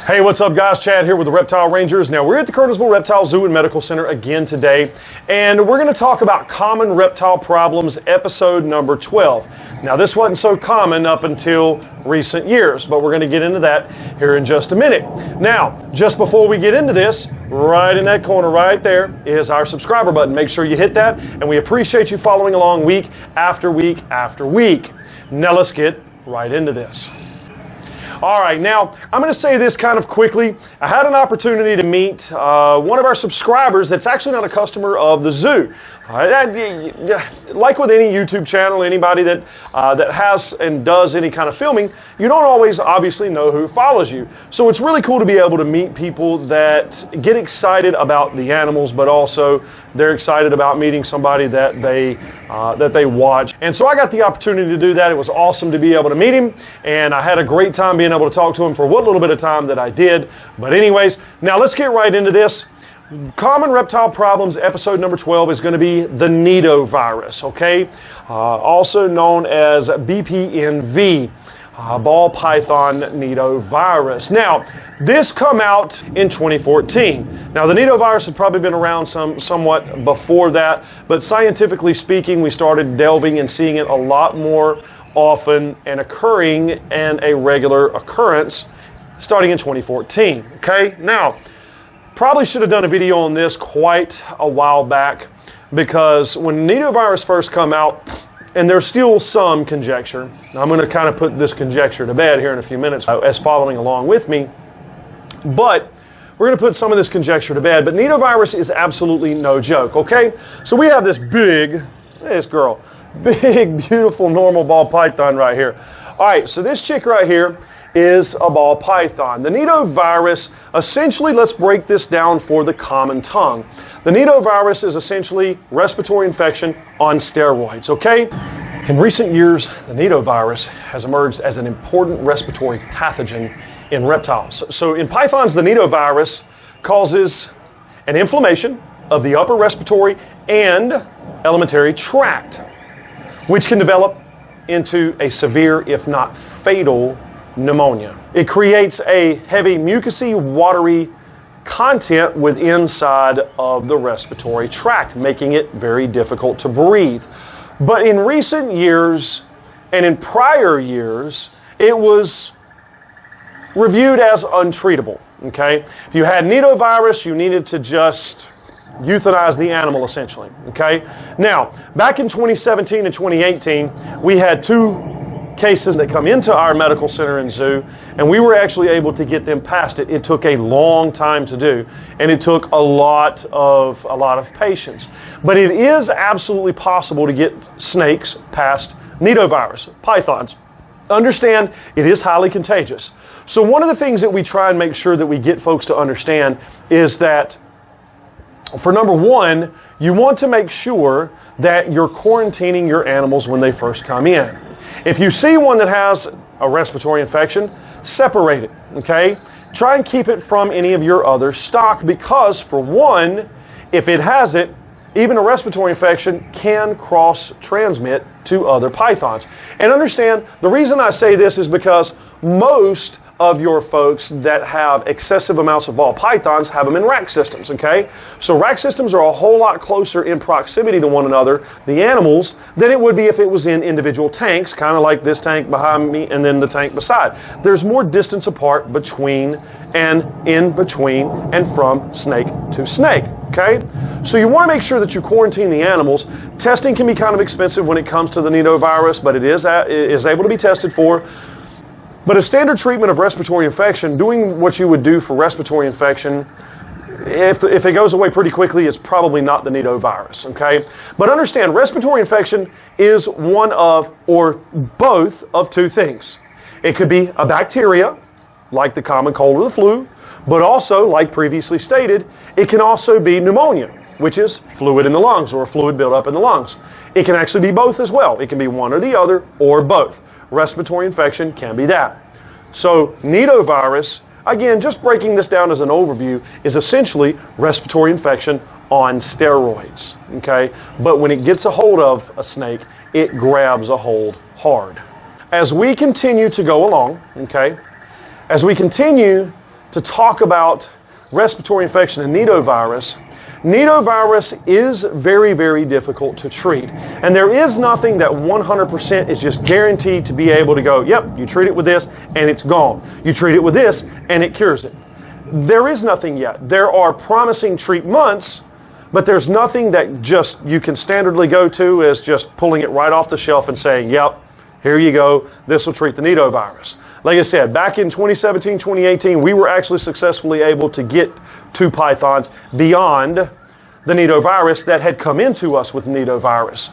Hey, what's up guys? Chad here with the Reptile Rangers. Now we're at the Kernersville Reptile Zoo and Medical Center again today, and we're going to talk about common reptile problems, episode number 12. Now this wasn't so common up until recent years, but we're going to get into that here in just a minute. Now, just before we get into this, right in that corner right there is our subscriber button. Make sure you hit that, and we appreciate you following along week after week after week. Now let's get right into this. All right, now I'm going to say this kind of quickly. I had an opportunity to meet one of our subscribers that's actually not a customer of the zoo. Like with any YouTube channel, anybody that has and does any kind of filming, you don't always obviously know who follows you. So it's really cool to be able to meet people that get excited about the animals, but also they're excited about meeting somebody that they watch. And so I got the opportunity to do that. It was awesome to be able to meet him, and I had a great time being able to talk to him for what little bit of time that I did. But anyways, now let's get right into this. Common reptile problems, episode number 12 is going to be the Nidovirus, okay? Also known as BPNV, ball python Nidovirus. Now, this come out in 2014. Now, the Nidovirus had probably been around somewhat before that, but scientifically speaking, we started delving and seeing it a lot more often and occurring and a regular occurrence starting in 2014, okay? Now, probably should have done a video on this quite a while back, because when Nidovirus first come out, and there's still some conjecture, I'm going to kind of put this conjecture to bed here in a few minutes as following along with me, but we're going to put some of this conjecture to bed. But Nidovirus is absolutely no joke, okay? So we have this big, beautiful normal ball python right here. All right, so this chick right here is a ball python. The Nidovirus, essentially, let's break this down for the common tongue. The Nidovirus is essentially respiratory infection on steroids, okay? In recent years, the Nidovirus has emerged as an important respiratory pathogen in reptiles. So in pythons, the Nidovirus causes an inflammation of the upper respiratory and alimentary tract, which can develop into a severe, if not fatal, pneumonia. It creates a heavy, mucousy, watery content with inside of the respiratory tract, making it very difficult to breathe. But in recent years and in prior years, it was reviewed as untreatable, okay? If you had Nidovirus, you needed to just euthanize the animal, essentially, okay? Now, back in 2017 and 2018, we had two cases that come into our medical center and zoo, and we were actually able to get them past it. It took a long time to do, and it took a lot of patience. But it is absolutely possible to get snakes past Nidovirus, pythons. Understand, it is highly contagious. So one of the things that we try and make sure that we get folks to understand is that, for number one, you want to make sure that you're quarantining your animals when they first come in. If you see one that has a respiratory infection, separate it, okay? Try and keep it from any of your other stock, because for one, if it has it, even a respiratory infection can cross-transmit to other pythons. And understand, the reason I say this is because most of your folks that have excessive amounts of ball pythons have them in rack systems, okay? So rack systems are a whole lot closer in proximity to one another, the animals, than it would be if it was in individual tanks, kind of like this tank behind me and then the tank beside. There's more distance apart between and in between and from snake to snake, okay? So you want to make sure that you quarantine the animals. Testing can be kind of expensive when it comes to the Nidovirus, but it is able to be tested for. But a standard treatment of respiratory infection, doing what you would do for respiratory infection, if it goes away pretty quickly, it's probably not the Nidovirus, okay? But understand, respiratory infection is one of, or both of, two things. It could be a bacteria, like the common cold or the flu, but also, like previously stated, it can also be pneumonia, which is fluid in the lungs or fluid buildup in the lungs. It can actually be both as well. It can be one or the other, or both. Respiratory infection can be that. So Nidovirus, again, just breaking this down as an overview, is essentially respiratory infection on steroids, okay? But when it gets a hold of a snake, it grabs a hold hard. As we continue to go along, okay, as we continue to talk about respiratory infection and nidovirus. Nidovirus is very, very difficult to treat. And there is nothing that 100% is just guaranteed to be able to go, yep, you treat it with this and it's gone. You treat it with this and it cures it. There is nothing yet. There are promising treatments, but there's nothing that just you can standardly go to as just pulling it right off the shelf and saying, yep, here you go, this will treat the nidovirus. Like I said, back in 2017, 2018, we were actually successfully able to get 2 pythons beyond the nidovirus that had come into us with nidovirus.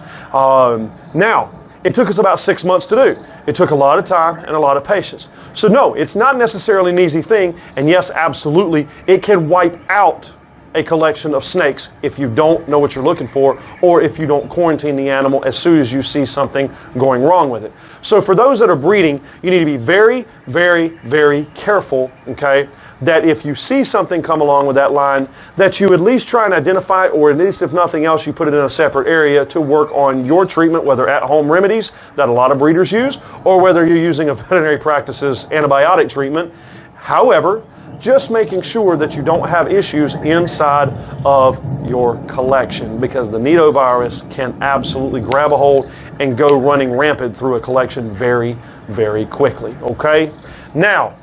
Now, it took us about 6 months to do. It took a lot of time and a lot of patience. So no, it's not necessarily an easy thing, and yes, absolutely, it can wipe out a collection of snakes if you don't know what you're looking for, or if you don't quarantine the animal as soon as you see something going wrong with it. So for those that are breeding, you need to be very, very, very careful, okay, that if you see something come along with that line, that you at least try and identify it, or at least if nothing else, you put it in a separate area to work on your treatment, whether at-home remedies that a lot of breeders use, or whether you're using a veterinary practice's antibiotic treatment. However, just making sure that you don't have issues inside of your collection, because the nidovirus can absolutely grab a hold and go running rampant through a collection very, very quickly. Okay? Now,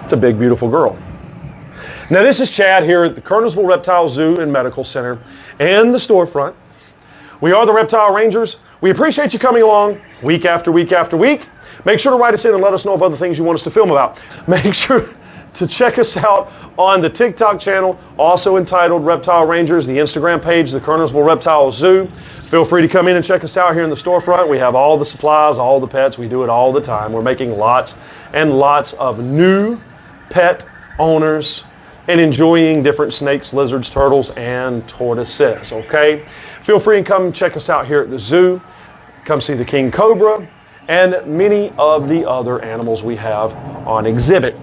it's a big, beautiful girl. Now, this is Chad here at the Kernersville Reptile Zoo and Medical Center and the storefront. We are the Reptile Rangers. We appreciate you coming along week after week after week. Make sure to write us in and let us know of other things you want us to film about. Make sure to check us out on the TikTok channel, also entitled Reptile Rangers, the Instagram page, the Kernersville Reptile Zoo. Feel free to come in and check us out here in the storefront. We have all the supplies, all the pets. We do it all the time. We're making lots and lots of new pet owners and enjoying different snakes, lizards, turtles, and tortoises, okay? Feel free and come check us out here at the zoo. Come see the king cobra and many of the other animals we have on exhibit.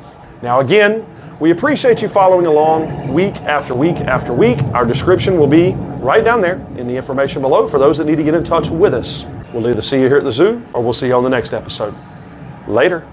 Now again, we appreciate you following along week after week after week. Our description will be right down there in the information below for those that need to get in touch with us. We'll either see you here at the zoo or we'll see you on the next episode. Later.